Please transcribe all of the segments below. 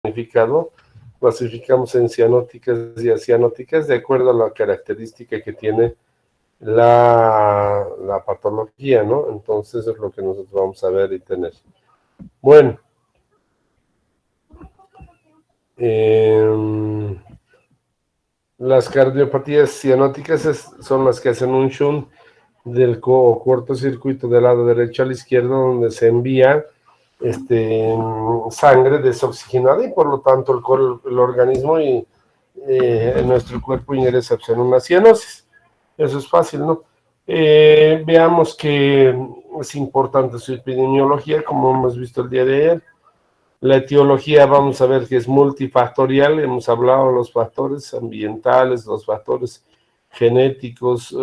significado, clasificamos en cianóticas y acianóticas de acuerdo a la característica que tiene la patología, ¿no? Entonces es lo que nosotros vamos a ver y tener. Bueno, las cardiopatías cianóticas son las que hacen un shunt del cortocircuito del lado derecho al izquierdo, donde se envía sangre desoxigenada y por lo tanto el organismo y nuestro cuerpo ingresa en una cianosis. Eso es fácil, ¿no? Veamos que es importante su epidemiología, como hemos visto el día de ayer. La etiología vamos a ver que es multifactorial, hemos hablado de los factores ambientales, los factores genéticos,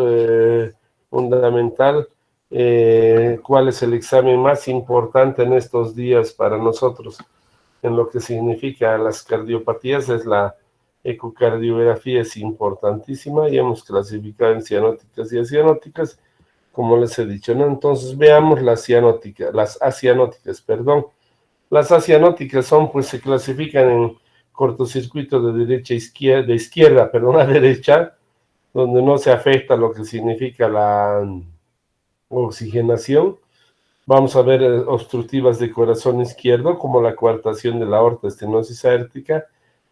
fundamental. ¿Cuál es el examen más importante en estos días para nosotros? En lo que significa las cardiopatías es la ecocardiografía, es importantísima, y hemos clasificado en cianóticas y acianóticas, como les he dicho, ¿no? Entonces veamos las acianóticas, perdón. Las acianóticas se clasifican en cortocircuito de izquierda, a derecha, donde no se afecta lo que significa la oxigenación. Vamos a ver obstructivas de corazón izquierdo, como la coartación de la aorta, estenosis aórtica,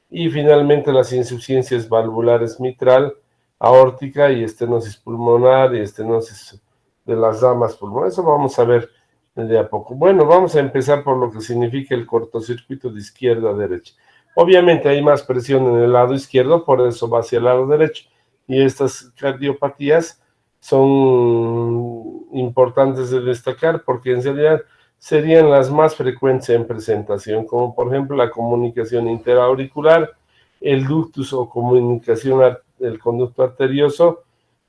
y finalmente las insuficiencias valvulares mitral, aórtica y estenosis pulmonar y estenosis de las ramas pulmonares. Eso vamos a ver de a poco. Bueno, vamos a empezar por lo que significa el cortocircuito de izquierda a derecha. Obviamente hay más presión en el lado izquierdo, por eso va hacia el lado derecho. Y estas cardiopatías son importantes de destacar porque en realidad serían las más frecuentes en presentación, como por ejemplo la comunicación interauricular, el ductus o comunicación del conducto arterioso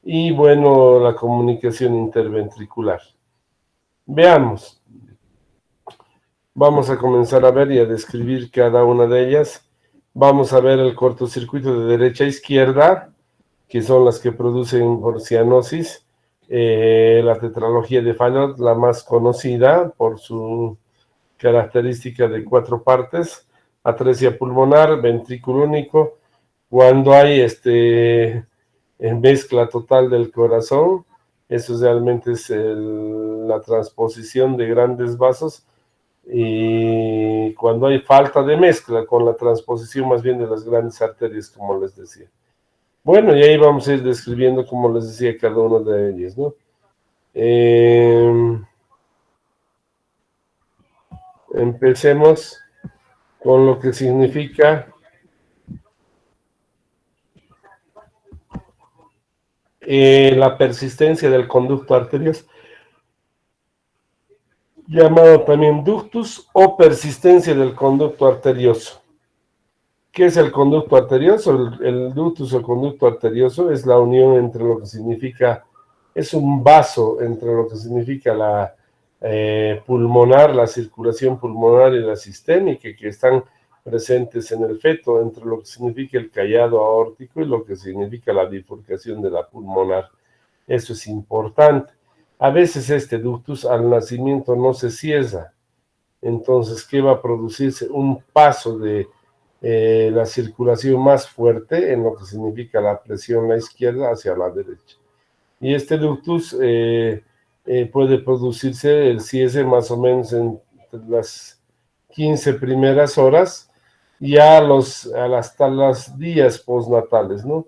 y bueno, la comunicación interventricular. Veamos. Vamos a comenzar a ver y a describir cada una de ellas. Vamos a ver el cortocircuito de derecha a izquierda, que son las que producen por cianosis. La tetralogía de Fallot, la más conocida por su característica de 4 partes, atresia pulmonar, ventrículo único, cuando hay mezcla total del corazón, eso realmente es la transposición de grandes vasos, y cuando hay falta de mezcla con la transposición más bien de las grandes arterias, como les decía. Bueno, y ahí vamos a ir describiendo, como les decía, cada una de ellas, ¿no? Empecemos con lo que significa la persistencia del conducto arterioso, llamado también ductus o persistencia del conducto arterioso. ¿Qué es el conducto arterioso? El ductus o conducto arterioso es la unión entre lo que significa, es un vaso entre lo que significa la pulmonar, la circulación pulmonar y la sistémica, que están presentes en el feto, entre lo que significa el callado aórtico y lo que significa la bifurcación de la pulmonar. Eso es importante. A veces este ductus al nacimiento no se cierra. Entonces, ¿qué va a producirse? Un paso de la circulación más fuerte en lo que significa la presión a la izquierda hacia la derecha. Y este ductus puede producirse el cierre más o menos entre las 15 primeras horas y hasta los días postnatales, ¿no?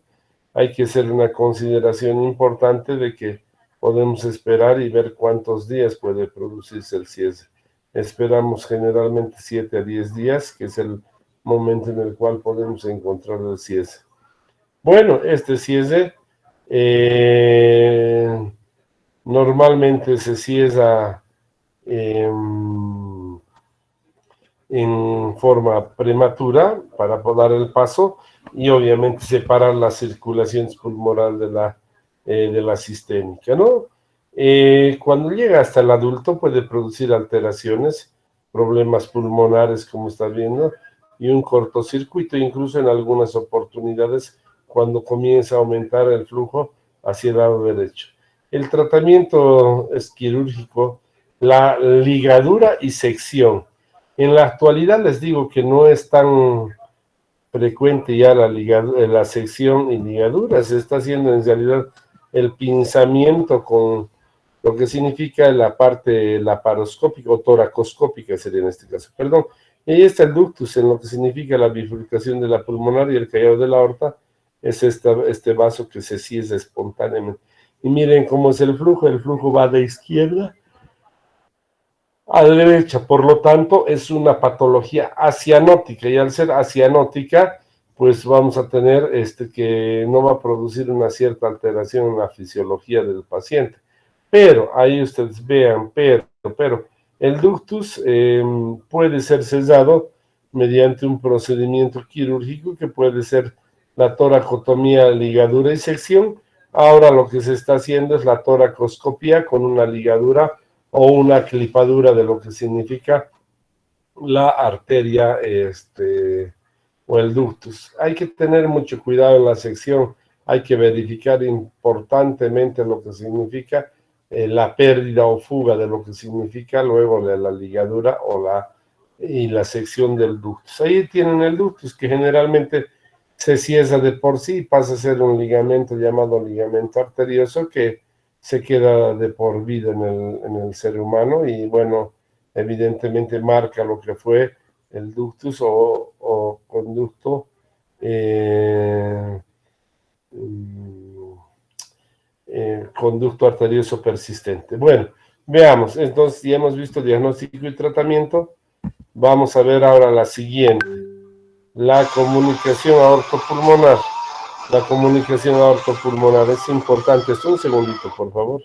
Hay que hacer una consideración importante de que podemos esperar y ver cuántos días puede producirse el cierre. Esperamos generalmente 7 a 10 días, que es el momento en el cual podemos encontrar el cierre. Bueno, este cierre normalmente se cierra en forma prematura para poder dar el paso y obviamente separar la circulación pulmonar de la sistémica, ¿no? Cuando llega hasta el adulto puede producir alteraciones, problemas pulmonares, como está viendo, y un cortocircuito, incluso en algunas oportunidades cuando comienza a aumentar el flujo hacia el lado derecho. El tratamiento es quirúrgico, la ligadura y sección. En la actualidad les digo que no es tan frecuente ya la sección y ligadura, se está haciendo en realidad el pinzamiento con lo que significa la parte laparoscópica o toracoscópica sería en este caso, perdón. Y ahí está el ductus, en lo que significa la bifurcación de la pulmonar y el callado de la aorta, es este vaso que se cieza espontáneamente. Y miren cómo es el flujo va de izquierda a la derecha, por lo tanto es una patología asianótica y al ser asianótica, pues vamos a tener que no va a producir una cierta alteración en la fisiología del paciente. Pero ahí ustedes vean, pero el ductus puede ser cesado mediante un procedimiento quirúrgico que puede ser la toracotomía, ligadura y sección. Ahora lo que se está haciendo es la toracoscopía con una ligadura o una clipadura de lo que significa la arteria o el ductus. Hay que tener mucho cuidado en la sección, hay que verificar importantemente lo que significa la pérdida o fuga de lo que significa luego de la ligadura y la sección del ductus. Ahí tienen el ductus que generalmente se cieza de por sí y pasa a ser un ligamento llamado ligamento arterioso que se queda de por vida en el ser humano y bueno, evidentemente marca lo que fue el ductus o conducto eh, mm, conducto arterioso persistente. Bueno, veamos, entonces ya hemos visto diagnóstico y tratamiento, vamos a ver ahora la siguiente, la comunicación aortopulmonar. La comunicación aortopulmonar es importante. Un segundito, por favor.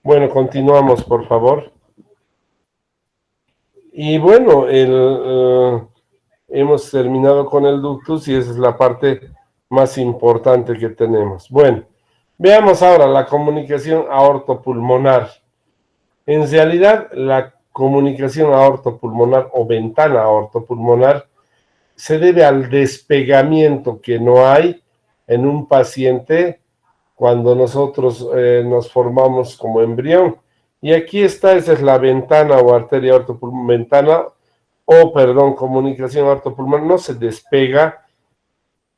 Bueno, continuamos, por favor. Y bueno, hemos terminado con el ductus y esa es la parte más importante que tenemos. Bueno, veamos ahora la comunicación aortopulmonar. En realidad, la comunicación aortopulmonar o ventana aortopulmonar se debe al despegamiento que no hay en un paciente cuando nosotros nos formamos como embrión. Y aquí está, esa es la ventana o arteria aortopulmonar, ventana o, perdón, comunicación aortopulmonar, no se despega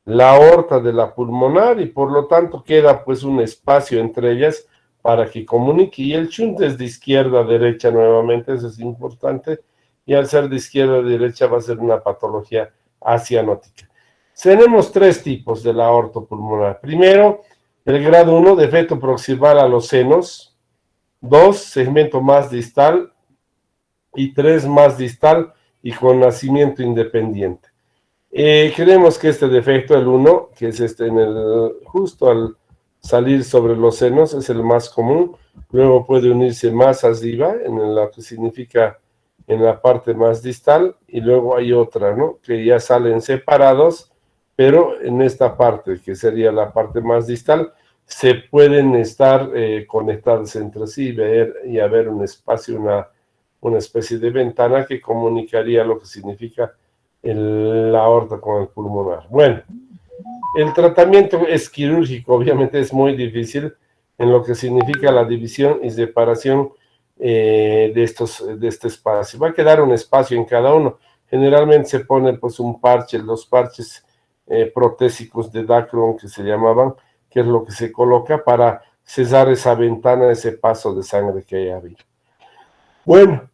la aorta de la pulmonar y por lo tanto queda pues un espacio entre ellas para que comunique. Y el shunt es de izquierda a derecha nuevamente, eso es importante, y al ser de izquierda a derecha va a ser una patología asianótica. Tenemos tres tipos de la aorta pulmonar. Primero, el grado 1, defecto proximal a los senos. 2, segmento más distal. Y 3, más distal y con nacimiento independiente. Creemos que este defecto, el 1, que es este justo al salir sobre los senos, es el más común. Luego puede unirse más arriba, en la que significa en la parte más distal, y luego hay otra, ¿no? Que ya salen separados, pero en esta parte, que sería la parte más distal, se pueden estar conectados entre sí y haber un espacio, una especie de ventana que comunicaría lo que significa la aorta con el pulmonar. Bueno, el tratamiento es quirúrgico, obviamente es muy difícil en lo que significa la división y separación de este espacio. Va a quedar un espacio en cada uno. Generalmente se pone pues un parche, los parches protésicos de Dacron que se llamaban, que es lo que se coloca para cesar esa ventana, ese paso de sangre que haya habido. Bueno,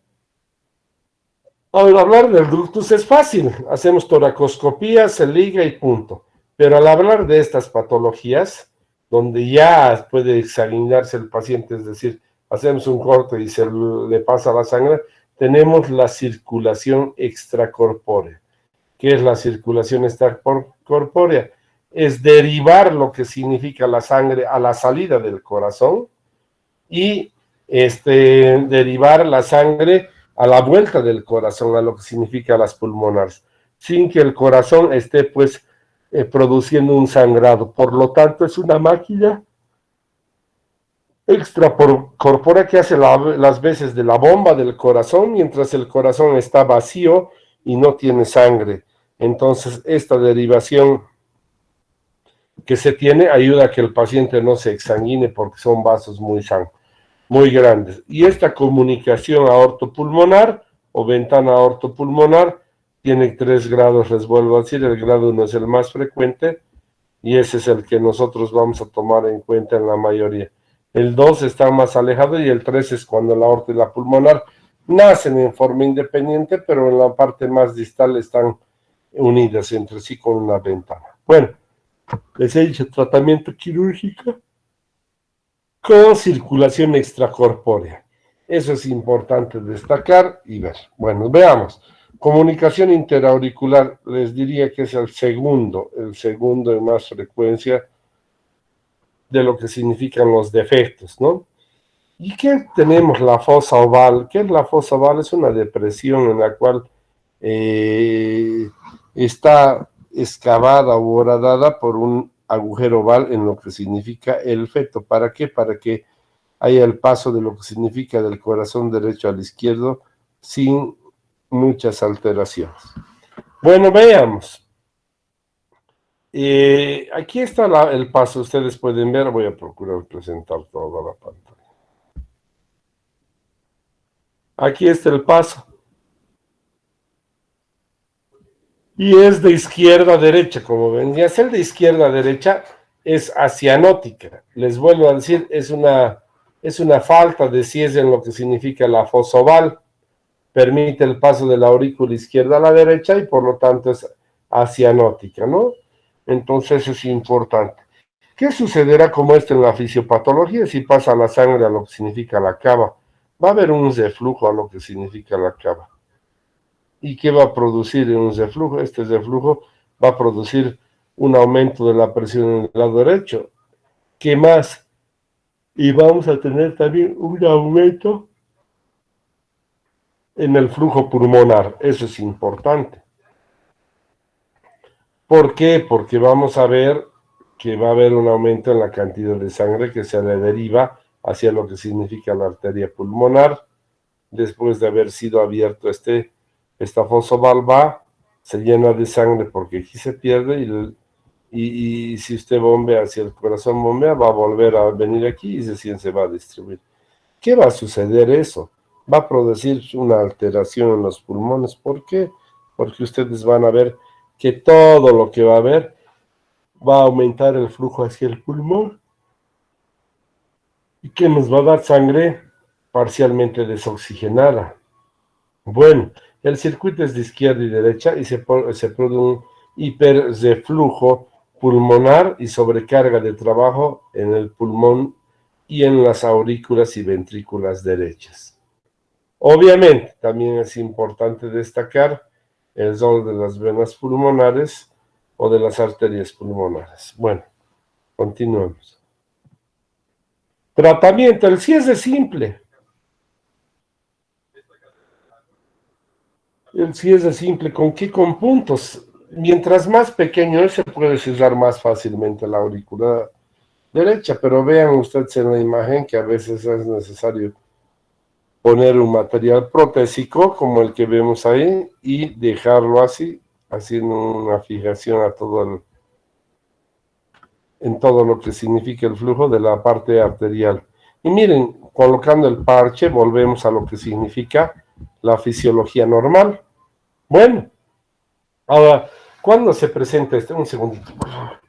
al hablar del ductus es fácil, hacemos toracoscopía, se liga y punto. Pero al hablar de estas patologías, donde ya puede examinarse el paciente, es decir, hacemos un corte y se le pasa la sangre, tenemos la circulación extracorpórea. ¿Qué es la circulación extracorpórea? Es derivar lo que significa la sangre a la salida del corazón y derivar la sangre a la vuelta del corazón, a lo que significa las pulmonares, sin que el corazón esté pues produciendo un sangrado. Por lo tanto, es una máquina extracorpórea que hace las veces de la bomba del corazón, mientras el corazón está vacío y no tiene sangre. Entonces, esta derivación que se tiene ayuda a que el paciente no se exsanguine porque son vasos muy grandes. Y esta comunicación aortopulmonar o ventana aortopulmonar tiene 3 grados, les vuelvo a decir, el grado 1 es el más frecuente y ese es el que nosotros vamos a tomar en cuenta en la mayoría. El 2 está más alejado y el 3 es cuando la aorta y la pulmonar nacen en forma independiente, pero en la parte más distal están unidas entre sí con una ventana. Bueno, les he dicho tratamiento quirúrgico con circulación extracorpórea. Eso es importante destacar y ver. Bueno, veamos. Comunicación interauricular, les diría que es el segundo en más frecuencia de lo que significan los defectos, ¿no? ¿Y qué tenemos? La fosa oval. ¿Qué es la fosa oval? Es una depresión en la cual está excavada o horadada por un agujero oval en lo que significa el feto. ¿Para qué? Para que haya el paso de lo que significa del corazón derecho al izquierdo sin muchas alteraciones. Bueno, veamos. Aquí está el paso, ustedes pueden ver, voy a procurar presentar toda la pantalla. Aquí está el paso. Y es de izquierda a derecha, como ven. Y hacer de izquierda a derecha es asianótica. Les vuelvo a decir, es una falta de ciencia en lo que significa la fosa oval. Permite el paso de la aurícula izquierda a la derecha y por lo tanto es asianótica, ¿no? Entonces es importante. ¿Qué sucederá como esto en la fisiopatología si pasa la sangre a lo que significa la cava? Va a haber un reflujo a lo que significa la cava. ¿Y qué va a producir un reflujo? Este reflujo va a producir un aumento de la presión en el lado derecho. ¿Qué más? y vamos a tener también un aumento en el flujo pulmonar. Eso es importante. ¿Por qué? Porque vamos a ver que va a haber un aumento en la cantidad de sangre que se le deriva hacia lo que significa la arteria pulmonar. Después de haber sido abierto esta fosa valva, se llena de sangre porque aquí se pierde y si usted bombea hacia el corazón, bombea, va a volver a venir aquí y recién se va a distribuir. ¿Qué va a suceder eso? Va a producir una alteración en los pulmones. ¿Por qué? Porque ustedes van a ver que todo lo que va a haber va a aumentar el flujo hacia el pulmón y que nos va a dar sangre parcialmente desoxigenada. Bueno, el circuito es de izquierda y derecha y se produce un hiperreflujo pulmonar y sobrecarga de trabajo en el pulmón y en las aurículas y ventrículas derechas. Obviamente, también es importante destacar el rol de las venas pulmonares o de las arterias pulmonares. Bueno, continuemos. Tratamiento, el cierre es simple. El cierre es simple, ¿con qué? Con puntos. Mientras más pequeño es, se puede cerrar más fácilmente la aurícula derecha, pero vean ustedes en la imagen que a veces es necesario poner un material protésico como el que vemos ahí y dejarlo así, haciendo una fijación a en todo lo que significa el flujo de la parte arterial. Y miren, colocando el parche volvemos a lo que significa la fisiología normal. Bueno, ahora, ¿cuándo se presenta este? Un segundito, por favor.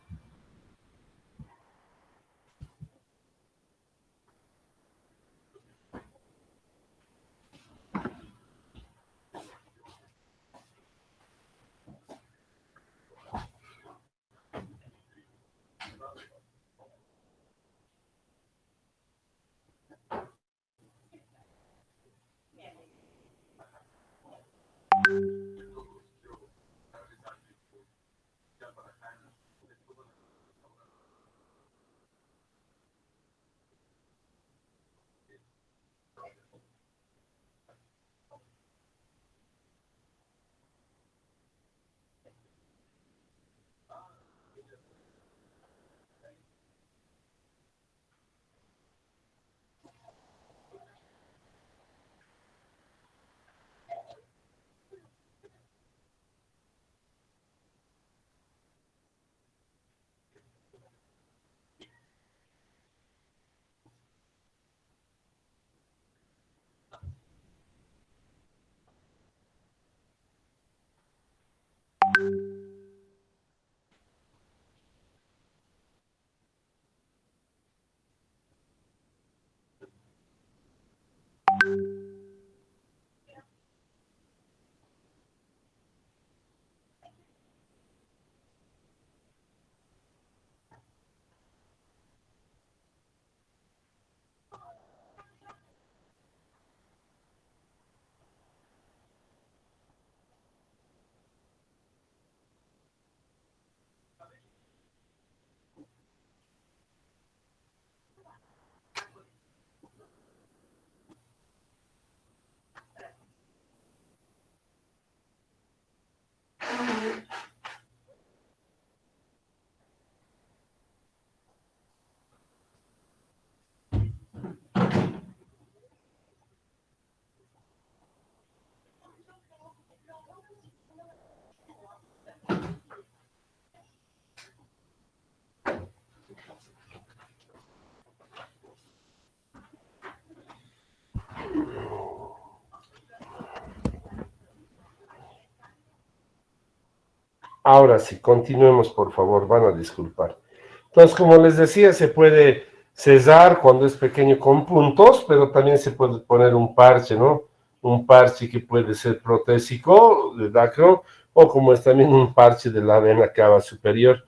Ahora sí, continuemos, por favor, van a disculpar. Entonces, como les decía, se puede cesar cuando es pequeño con puntos, pero también se puede poner un parche, ¿no? Un parche que puede ser protésico de Dacron o como es también un parche de la vena cava superior.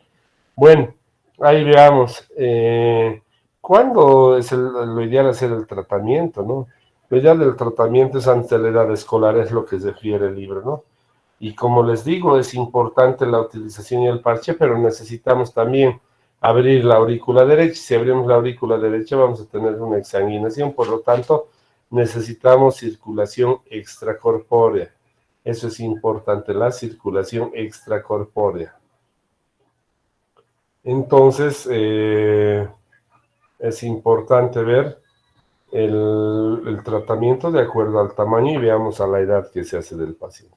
Bueno, ahí veamos. ¿Cuándo es lo ideal hacer el tratamiento, no? Lo ideal del tratamiento es antes de la edad escolar, es lo que se refiere el libro, ¿no? Y como les digo, es importante la utilización y el parche, pero necesitamos también abrir la aurícula derecha. Si abrimos la aurícula derecha vamos a tener una exsanguinación, por lo tanto necesitamos circulación extracorpórea. Eso es importante, la circulación extracorpórea. Entonces, es importante ver el tratamiento de acuerdo al tamaño y veamos a la edad que se hace del paciente.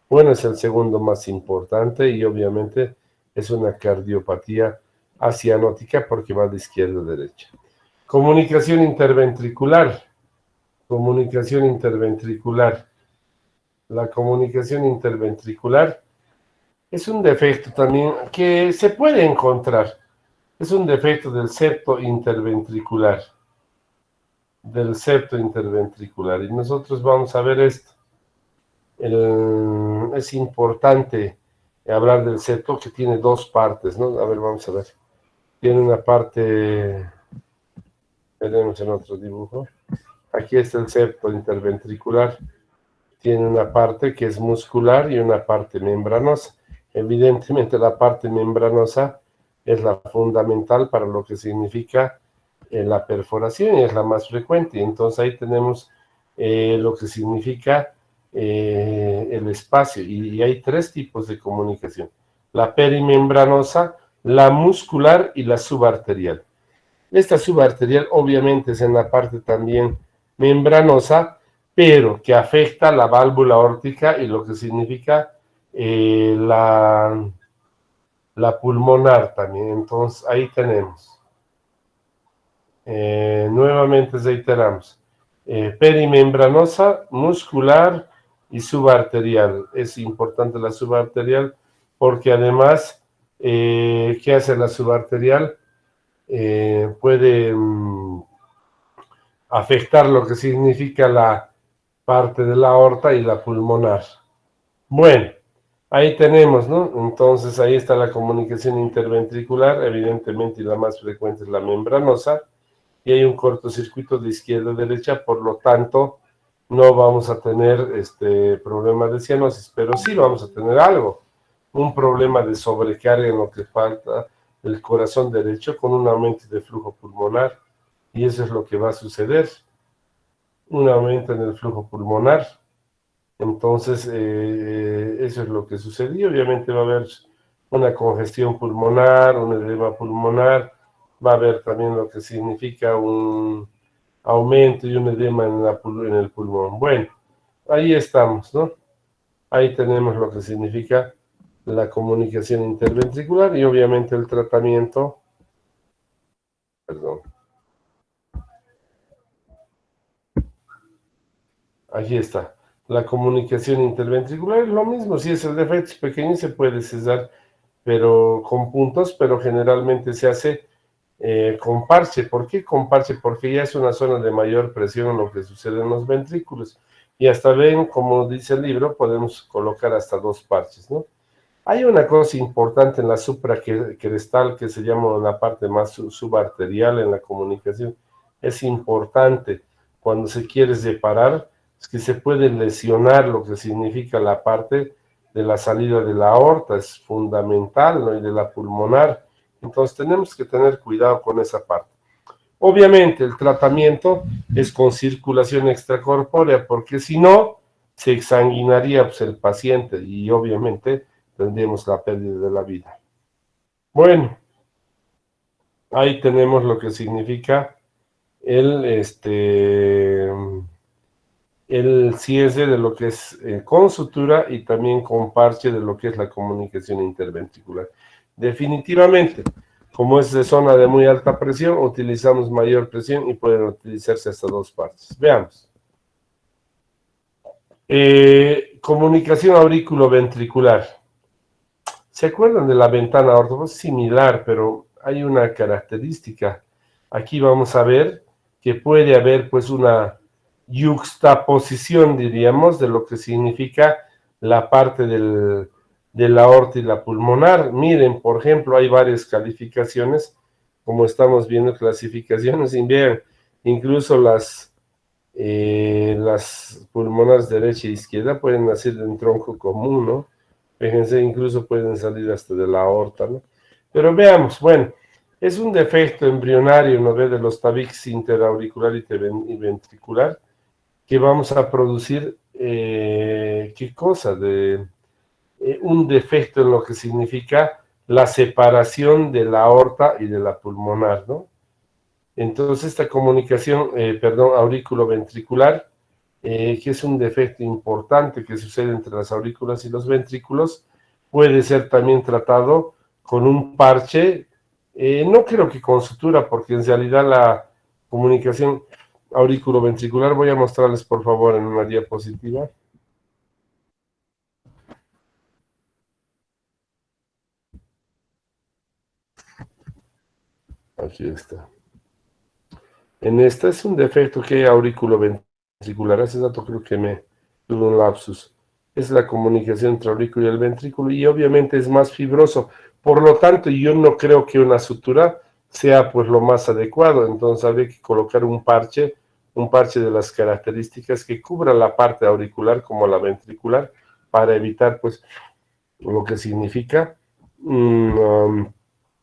Bueno, es el segundo más importante y obviamente es una cardiopatía acianótica porque va de izquierda a derecha. Comunicación interventricular. Comunicación interventricular. La comunicación interventricular es un defecto también que se puede encontrar. Es un defecto del septo interventricular. Del septo interventricular. Y nosotros vamos a ver esto. Es importante hablar del septo que tiene dos partes, ¿no? A ver, vamos a ver. Tiene una parte, veremos en otro dibujo. Aquí está el septo interventricular. Tiene una parte que es muscular y una parte membranosa. Evidentemente la parte membranosa es la fundamental para lo que significa la perforación y es la más frecuente. Entonces ahí tenemos lo que significa el espacio y hay tres tipos de comunicación: la perimembranosa, la muscular y la subarterial. Esta subarterial obviamente es en la parte también membranosa, pero que afecta la válvula aórtica y lo que significa la pulmonar también. Entonces ahí tenemos. Nuevamente reiteramos, perimembranosa, muscular y subarterial. Es importante la subarterial porque además, ¿qué hace la subarterial? Puede afectar lo que significa la parte de la aorta y la pulmonar. Bueno, ahí tenemos, ¿no? Entonces ahí está la comunicación interventricular, evidentemente, y la más frecuente es la membranosa. Y hay un cortocircuito de izquierda a derecha, por lo tanto no vamos a tener problema de cianosis, pero sí vamos a tener algo, un problema de sobrecarga en lo que falta el corazón derecho con un aumento de flujo pulmonar, y eso es lo que va a suceder, un aumento en el flujo pulmonar. Entonces eso es lo que sucedió. Obviamente va a haber una congestión pulmonar, un edema pulmonar, va a haber también lo que significa un aumento y un edema en el pulmón. Bueno, ahí estamos, ¿no? Ahí tenemos lo que significa la comunicación interventricular y obviamente el tratamiento, perdón, aquí está. La comunicación interventricular es lo mismo, si es el defecto pequeño se puede cesar, pero con puntos, pero generalmente se hace con parche. ¿Por qué con parche? Porque ya es una zona de mayor presión en lo que sucede en los ventrículos. Y hasta ven, como dice el libro, podemos colocar hasta dos parches, ¿no? Hay una cosa importante en la supracrestal que se llama la parte más subarterial en la comunicación. Es importante cuando se quiere separar, es que se puede lesionar lo que significa la parte de la salida de la aorta, es fundamental, ¿no? Y de la pulmonar. Entonces tenemos que tener cuidado con esa parte. Obviamente el tratamiento es con circulación extracorpórea, porque si no, se exsanguinaría pues, el paciente y obviamente tendríamos la pérdida de la vida. Bueno, ahí tenemos lo que significa el cierre de lo que es con sutura y también con parche de lo que es la comunicación interventricular. Definitivamente, como es de zona de muy alta presión, utilizamos mayor presión y pueden utilizarse hasta dos partes. Veamos. Comunicación aurículo-ventricular. ¿Se acuerdan de la ventana aorta? Pues similar, pero hay una característica. Aquí vamos a ver que puede haber pues una yuxtaposición, diríamos, de lo que significa la parte de la aorta y la pulmonar. Miren, por ejemplo, hay varias calificaciones, como estamos viendo clasificaciones, y vean, incluso las pulmonares derecha e izquierda pueden nacer de un tronco común, ¿no? Fíjense, incluso pueden salir hasta de la aorta, ¿no? Pero veamos, bueno, Es un defecto embrionario, ¿no ve?, de los tabiques interauricular y ventricular, que vamos a producir, ¿qué cosa? Un defecto en lo que significa la separación de la aorta y de la pulmonar, ¿no? Entonces, esta comunicación, aurículo-ventricular, que es un defecto importante que sucede entre las aurículas y los ventrículos, puede ser también tratado con un parche, no creo que con sutura, porque en realidad la comunicación auriculoventricular, voy a mostrarles por favor en una diapositiva. Aquí está. En esta es un defecto que hay auriculoventricular. Hace rato creo que me tuve un lapsus. Es la comunicación entre aurículo y el ventrículo y obviamente es más fibroso. Por lo tanto, yo no creo que una sutura sea pues lo más adecuado. Entonces habría que colocar un parche de las características que cubra la parte auricular como la ventricular para evitar pues lo que significa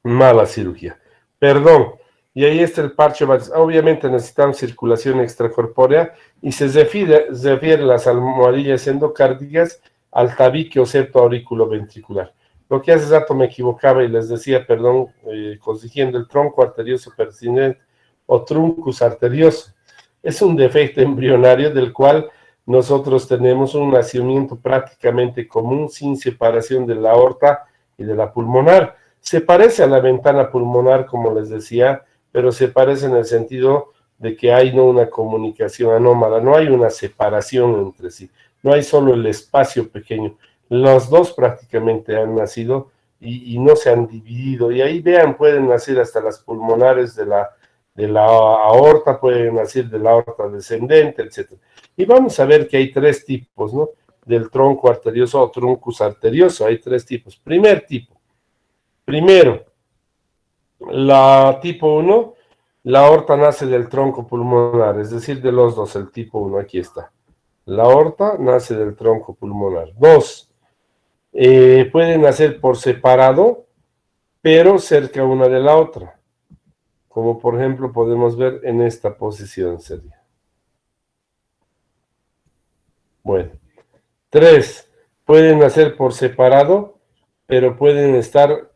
mala cirugía. Perdón. Y ahí está el parche. Obviamente necesitamos circulación extracorpórea y se refiere las almohadillas endocárdicas al tabique o septo auriculoventricular. Lo que hace rato me equivocaba y les decía, perdón, corrigiendo el tronco arterioso persistente o truncus arterioso. Es un defecto embrionario del cual nosotros tenemos un nacimiento prácticamente común sin separación de la aorta y de la pulmonar. Se parece a la ventana pulmonar, como les decía, pero se parece en el sentido de que hay no una comunicación anómala, no hay una separación entre sí, no hay solo el espacio pequeño. Los dos prácticamente han nacido y no se han dividido. Y ahí vean, pueden nacer hasta las pulmonares de la aorta, pueden nacer de la aorta descendente, etc. Y vamos a ver que hay tres tipos, ¿no? Del tronco arterioso o truncus arterioso, hay tres tipos. Primero, la tipo 1, la aorta nace del tronco pulmonar, es decir, de los dos, el tipo 1, aquí está. La aorta nace del tronco pulmonar. 2, pueden nacer por separado, pero cerca una de la otra. Como por ejemplo podemos ver en esta posición sería. Bueno. 3, pueden nacer por separado, pero pueden estar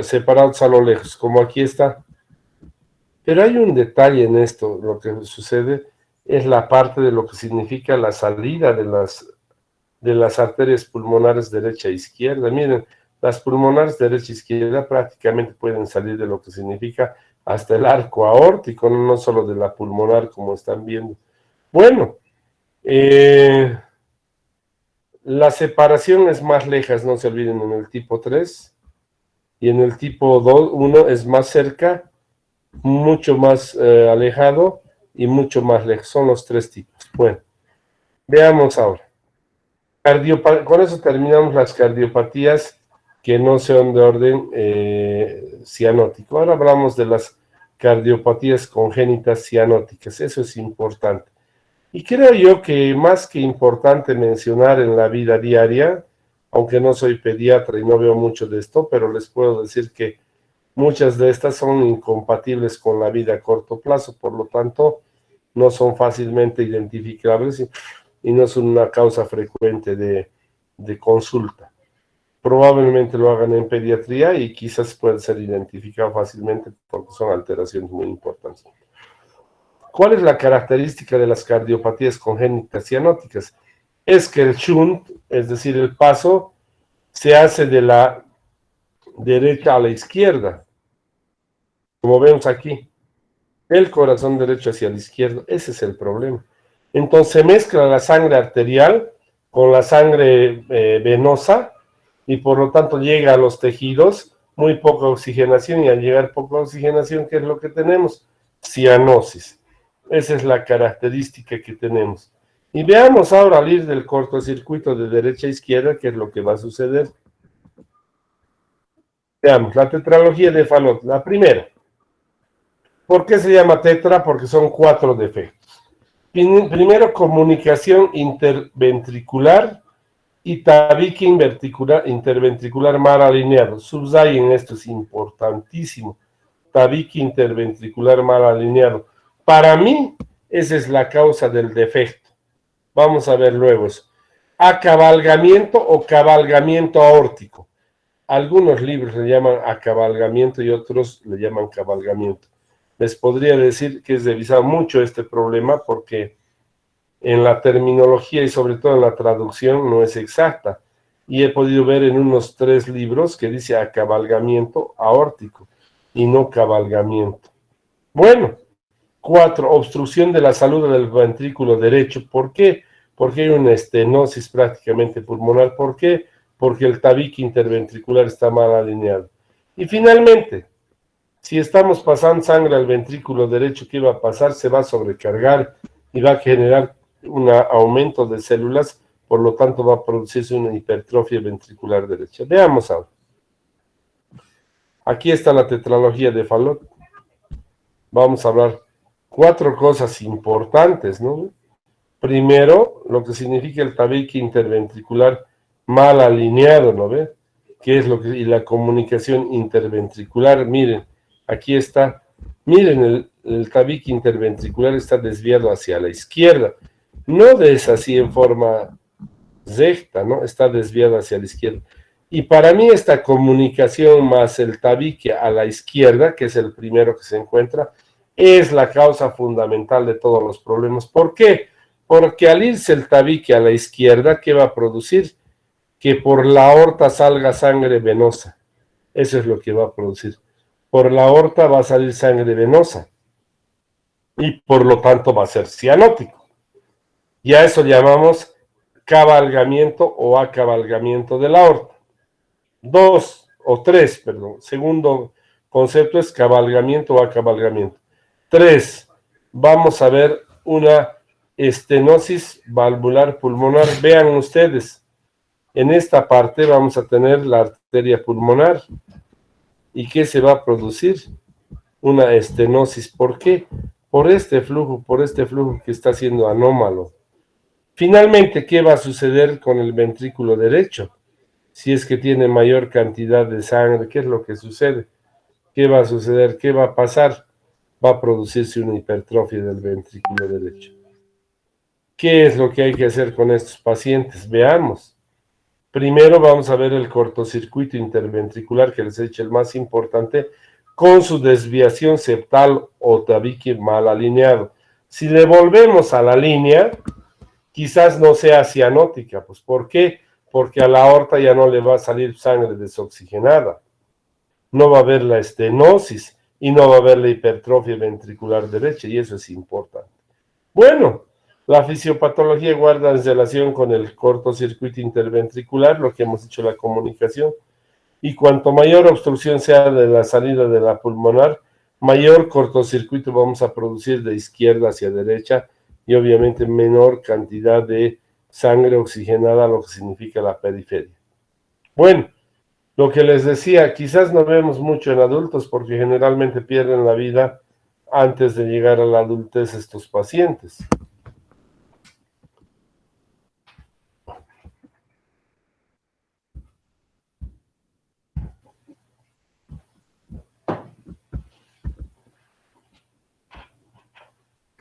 separados a lo lejos, como aquí está. Pero hay un detalle en esto, lo que sucede es la parte de lo que significa la salida de las arterias pulmonares derecha e izquierda. Miren, las pulmonares derecha e izquierda prácticamente pueden salir de lo que significa hasta el arco aórtico, no solo de la pulmonar como están viendo. Bueno, la separación es más lejos, no se olviden, en el tipo 3, y en el tipo 1 es más cerca, mucho más alejado y mucho más lejos. Son los tres tipos. Bueno, veamos ahora. Con eso terminamos las cardiopatías que no son de orden cianótico. Ahora hablamos de las cardiopatías congénitas cianóticas. Eso es importante. Y creo yo que más que importante mencionar en la vida diaria, aunque no soy pediatra y no veo mucho de esto, pero les puedo decir que muchas de estas son incompatibles con la vida a corto plazo, por lo tanto, no son fácilmente identificables y no son una causa frecuente de consulta. Probablemente lo hagan en pediatría y quizás puede ser identificado fácilmente porque son alteraciones muy importantes. ¿Cuál es la característica de las cardiopatías congénitas cianóticas? Es que el shunt, es decir, el paso, se hace de la derecha a la izquierda, como vemos aquí, del corazón derecho hacia la izquierda. Ese es el problema. Entonces se mezcla la sangre arterial con la sangre venosa y por lo tanto llega a los tejidos muy poca oxigenación, y al llegar poca oxigenación, ¿qué es lo que tenemos? Cianosis. Esa es la característica que tenemos. Y veamos ahora al ir del cortocircuito de derecha a izquierda qué es lo que va a suceder. Veamos, la tetralogía de Fallot, la primera. ¿Por qué se llama tetra? Porque son 4 defectos. Primero, comunicación interventricular y tabique interventricular mal alineado. Subrayen esto, es importantísimo. Tabique interventricular mal alineado. Para mí, esa es la causa del defecto. Vamos a ver luego eso. Acabalgamiento o cabalgamiento aórtico. Algunos libros le llaman acabalgamiento y otros le llaman cabalgamiento. Les podría decir que es revisado mucho este problema porque en la terminología y sobre todo en la traducción no es exacta. Y he podido ver en unos 3 libros que dice acabalgamiento aórtico y no cabalgamiento. Bueno, 4, obstrucción de la salud del ventrículo derecho. ¿Por qué? Porque hay una estenosis prácticamente pulmonar. ¿Por qué? Porque el tabique interventricular está mal alineado. Y finalmente, si estamos pasando sangre al ventrículo derecho, ¿qué va a pasar? Se va a sobrecargar y va a generar un aumento de células, por lo tanto va a producirse una hipertrofia ventricular derecha. Veamos ahora. Aquí está la tetralogía de Fallot. Vamos a hablar 4 cosas importantes, ¿no? Primero, lo que significa el tabique interventricular mal alineado, ¿no ve? ¿Qué es lo que? Y la comunicación interventricular, miren, aquí está, miren, el tabique interventricular está desviado hacia la izquierda, no es así en forma recta, ¿no? Está desviado hacia la izquierda. Y para mí esta comunicación más el tabique a la izquierda, que es el primero que se encuentra, es la causa fundamental de todos los problemas. ¿Por qué? Porque al irse el tabique a la izquierda, ¿qué va a producir? Que por la aorta salga sangre venosa. Eso es lo que va a producir. Por la aorta va a salir sangre venosa y por lo tanto va a ser cianótico. Y a eso llamamos cabalgamiento o acabalgamiento de la aorta. 2 o 3, perdón. Segundo concepto es cabalgamiento o acabalgamiento. 3, vamos a ver una estenosis valvular pulmonar. Vean ustedes, en esta parte vamos a tener la arteria pulmonar. ¿Y qué se va a producir? Una estenosis. ¿Por qué? Por este flujo que está siendo anómalo. Finalmente, ¿qué va a suceder con el ventrículo derecho? Si es que tiene mayor cantidad de sangre, ¿qué es lo que sucede? ¿Qué va a suceder? ¿Qué va a pasar? Va a producirse una hipertrofia del ventrículo derecho. ¿Qué es lo que hay que hacer con estos pacientes? Veamos. Primero vamos a ver el cortocircuito interventricular, que les he dicho el más importante, con su desviación septal o tabique mal alineado. Si le volvemos a la línea, quizás no sea cianótica. Pues, ¿por qué? Porque a la aorta ya no le va a salir sangre desoxigenada. No va a haber la estenosis y no va a haber la hipertrofia ventricular derecha, y eso es importante. Bueno, la fisiopatología guarda en relación con el cortocircuito interventricular, lo que hemos dicho, la comunicación, y cuanto mayor obstrucción sea de la salida de la pulmonar, mayor cortocircuito vamos a producir de izquierda hacia derecha y obviamente menor cantidad de sangre oxigenada, lo que significa la periferia. Bueno, lo que les decía, quizás no vemos mucho en adultos porque generalmente pierden la vida antes de llegar a la adultez estos pacientes.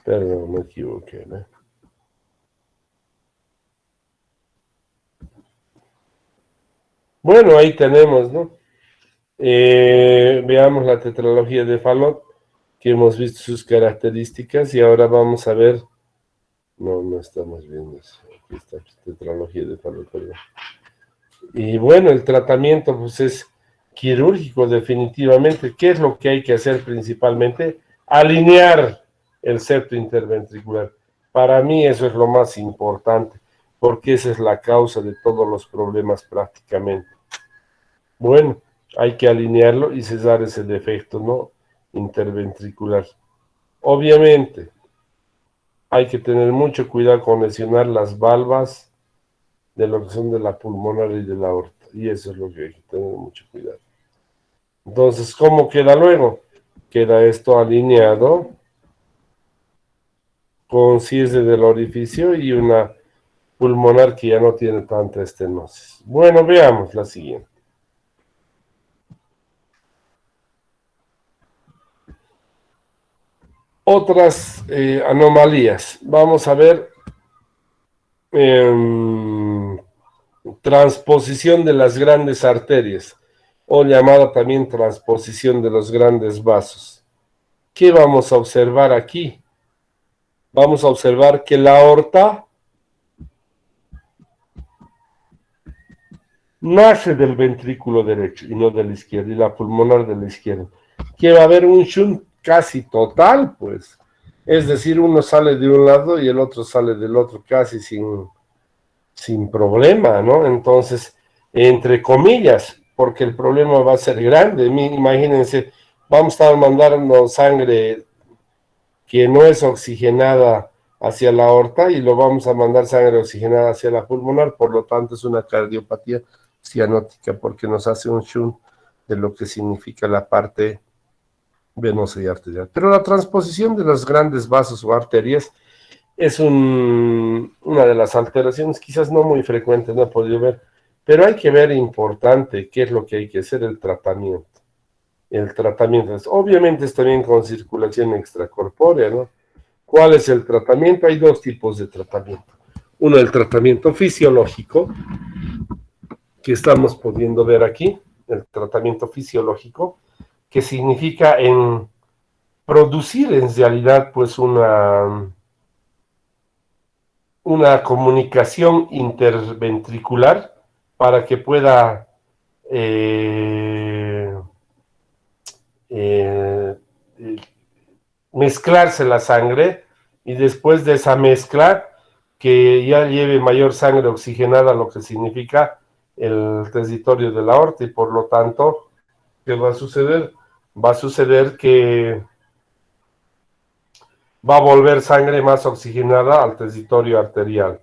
Perdón, me equivoqué, ¿no? Bueno, ahí tenemos, ¿no? Veamos la tetralogía de Fallot, que hemos visto sus características y ahora vamos a ver, no estamos viendo eso, aquí está, tetralogía de Fallot, perdón. Y bueno, el tratamiento pues es quirúrgico definitivamente. ¿Qué es lo que hay que hacer principalmente? Alinear el septo interventricular. Para mí eso es lo más importante, porque esa es la causa de todos los problemas prácticamente. Bueno, hay que alinearlo y cesar ese defecto, ¿no? Interventricular. Obviamente, hay que tener mucho cuidado con lesionar las valvas de lo que son de la pulmonar y de la aorta. Y eso es lo que hay que tener mucho cuidado. Entonces, ¿cómo queda luego? Queda esto alineado con cierre del orificio y una pulmonar que ya no tiene tanta estenosis. Bueno, veamos la siguiente. Otras anomalías. Vamos a ver transposición de las grandes arterias, o llamada también transposición de los grandes vasos. ¿Qué vamos a observar aquí? Vamos a observar que la aorta nace del ventrículo derecho y no del izquierdo, y la pulmonar de la izquierda. Que va a haber un shunt casi total, pues. Es decir, uno sale de un lado y el otro sale del otro, casi sin problema, ¿no? Entonces, entre comillas, porque el problema va a ser grande. Imagínense, vamos a estar mandando sangre que no es oxigenada hacia la aorta y lo vamos a mandar sangre oxigenada hacia la pulmonar, por lo tanto es una cardiopatía cianótica porque nos hace un shunt de lo que significa la parte venosa y arterial. Pero la transposición de los grandes vasos o arterias es una de las alteraciones quizás no muy frecuentes, no he podido ver, pero hay que ver importante qué es lo que hay que hacer, el tratamiento. El tratamiento obviamente es también con circulación extracorpórea, ¿no? ¿Cuál es el tratamiento? Hay dos tipos de tratamiento. Uno, el tratamiento fisiológico, que estamos pudiendo ver aquí, el tratamiento fisiológico, que significa en producir en realidad pues una comunicación interventricular para que pueda eh, mezclarse la sangre y después de esa mezcla que ya lleve mayor sangre oxigenada, lo que significa el territorio de la aorta, y por lo tanto, ¿qué va a suceder? Va a suceder que va a volver sangre más oxigenada al territorio arterial.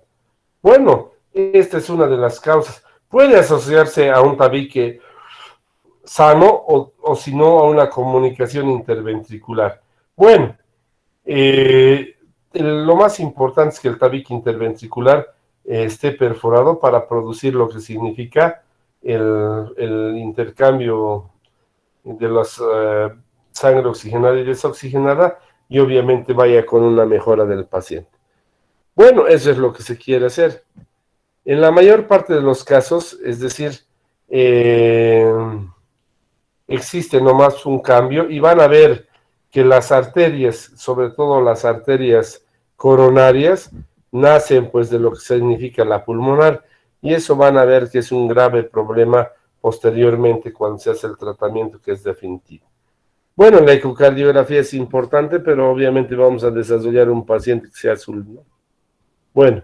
Bueno, esta es una de las causas. Puede asociarse a un tabique sano o si no a una comunicación interventricular. Bueno, lo más importante es que el tabique interventricular esté perforado para producir lo que significa el intercambio de la sangre oxigenada y desoxigenada, y obviamente vaya con una mejora del paciente. Bueno, eso es lo que se quiere hacer. En la mayor parte de los casos, es decir, existe nomás un cambio y van a ver que las arterias, sobre todo las arterias coronarias, nacen pues de lo que significa la pulmonar, y eso van a ver que es un grave problema posteriormente cuando se hace el tratamiento, que es definitivo. Bueno, la ecocardiografía es importante, pero obviamente vamos a desarrollar un paciente que sea azul, ¿no? Bueno,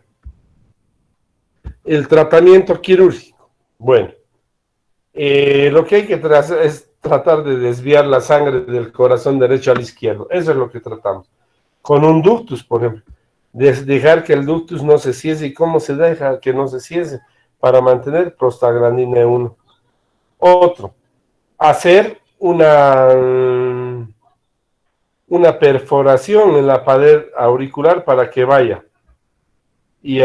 el tratamiento quirúrgico. Bueno, lo que hay que hacer es tratar de desviar la sangre del corazón derecho al izquierdo. Eso es lo que tratamos. Con un ductus, por ejemplo. Dejar que el ductus no se ciese. ¿Y cómo se deja que no se ciese? Para mantener prostaglandina 1. Otro, hacer una perforación en la pared auricular para que vaya y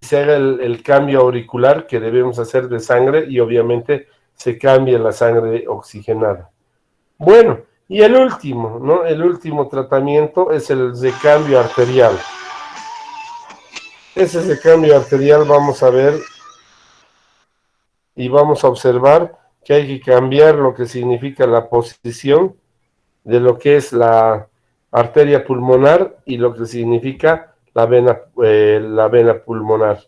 se haga el cambio auricular que debemos hacer de sangre, y obviamente se cambia la sangre oxigenada. Bueno, y el último, ¿no? El último tratamiento es el recambio arterial. Ese recambio arterial vamos a ver y vamos a observar que hay que cambiar lo que significa la posición de lo que es la arteria pulmonar y lo que significa la vena pulmonar.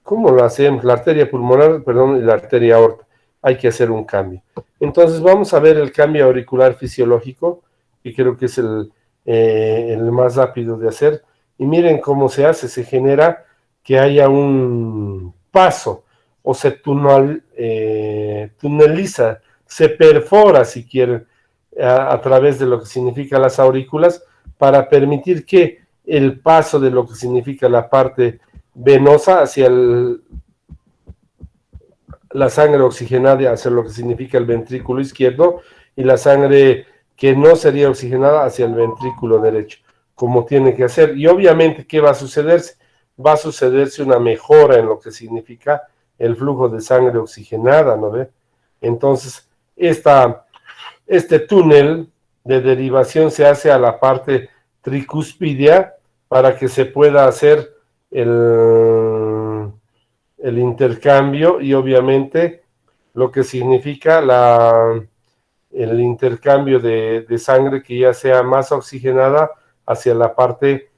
¿Cómo lo hacemos? La arteria pulmonar, perdón, y la arteria aorta. Hay que hacer un cambio. Entonces vamos a ver el cambio auricular fisiológico, que creo que es el más rápido de hacer. Y miren cómo se hace. Se genera que haya un paso o se tuneliza, se perfora, si quieren, a través de lo que significa las aurículas, para permitir que el paso de lo que significa la parte venosa hacia la sangre oxigenada hacia lo que significa el ventrículo izquierdo, y la sangre que no sería oxigenada hacia el ventrículo derecho, como tiene que hacer. Y obviamente, ¿qué va a suceder? va a sucederse una mejora en lo que significa el flujo de sangre oxigenada, ¿no ve? Entonces, este túnel de derivación se hace a la parte tricuspidia para que se pueda hacer el intercambio y obviamente lo que significa el intercambio de sangre que ya sea más oxigenada hacia la parte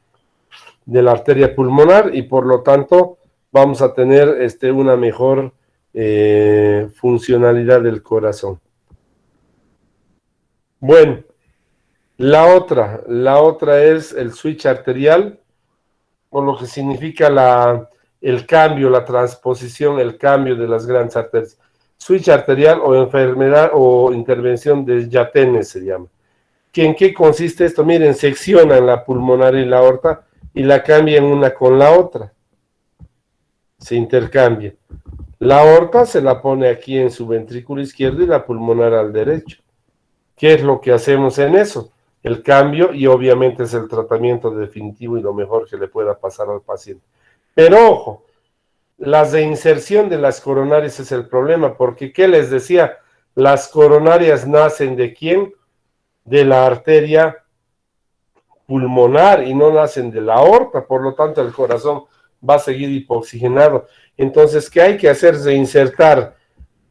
de la arteria pulmonar y por lo tanto vamos a tener una mejor funcionalidad del corazón. Bueno, la otra es el switch arterial, por lo que significa el cambio, la transposición, el cambio de las grandes arterias. Switch arterial o enfermedad o intervención de Yatene se llama. ¿En qué consiste esto? Miren, seccionan la pulmonar y la aorta y la cambian una con la otra. Se intercambia. La aorta se la pone aquí en su ventrículo izquierdo y la pulmonar al derecho. ¿Qué es lo que hacemos en eso? El cambio y obviamente es el tratamiento definitivo y lo mejor que le pueda pasar al paciente. Pero ojo, las de inserción de las coronarias es el problema, porque ¿qué les decía? Las coronarias nacen ¿de quién? De la arteria pulmonar y no nacen de la aorta, por lo tanto el corazón va a seguir hipoxigenado. Entonces, ¿qué hay que hacer? Reinsertar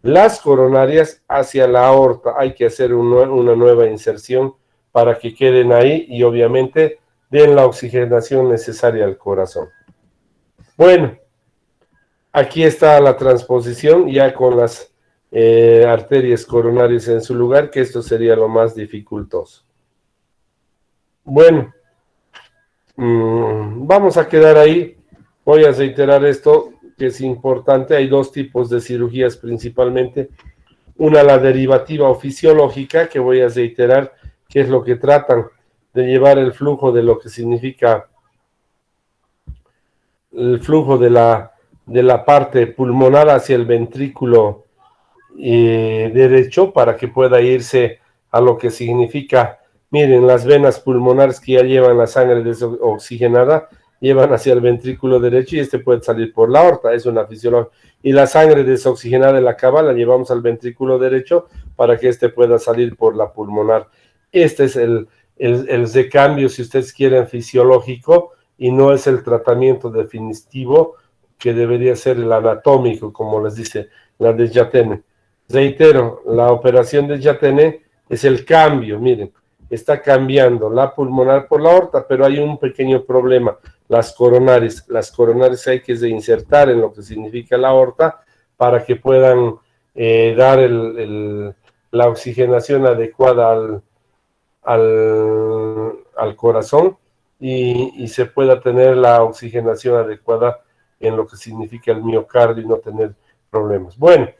las coronarias hacia la aorta. Hay que hacer una nueva inserción para que queden ahí y obviamente den la oxigenación necesaria al corazón. Bueno, aquí está la transposición ya con las arterias coronarias en su lugar, que esto sería lo más dificultoso. Bueno, vamos a quedar ahí. Voy a reiterar esto, que es importante. Hay dos tipos de cirugías principalmente. Una, la derivativa o fisiológica, que voy a reiterar, que es lo que tratan de llevar el flujo de lo que significa el flujo de la parte pulmonar hacia el ventrículo derecho para que pueda irse a lo que significa, miren, las venas pulmonares que ya llevan la sangre desoxigenada, llevan hacia el ventrículo derecho y puede salir por la aorta, es una fisiología. Y la sangre desoxigenada de la cava la llevamos al ventrículo derecho para que pueda salir por la pulmonar. Este es el recambio, si ustedes quieren, fisiológico, y no es el tratamiento definitivo que debería ser el anatómico, como les dice la de Yatene. Reitero, la operación de Yatene es el cambio, miren, está cambiando la pulmonar por la aorta, pero hay un pequeño problema, las coronarias hay que reinsertar en lo que significa la aorta para que puedan dar la oxigenación adecuada al corazón y se pueda tener la oxigenación adecuada en lo que significa el miocardio y no tener problemas. Bueno,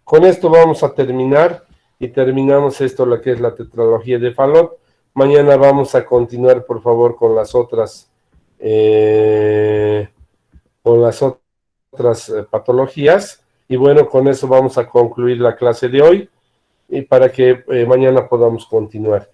con esto vamos a terminar y terminamos lo que es la tetralogía de Fallot. Mañana vamos a continuar, por favor, con las otras patologías. Y bueno, con eso vamos a concluir la clase de hoy y para que mañana podamos continuar.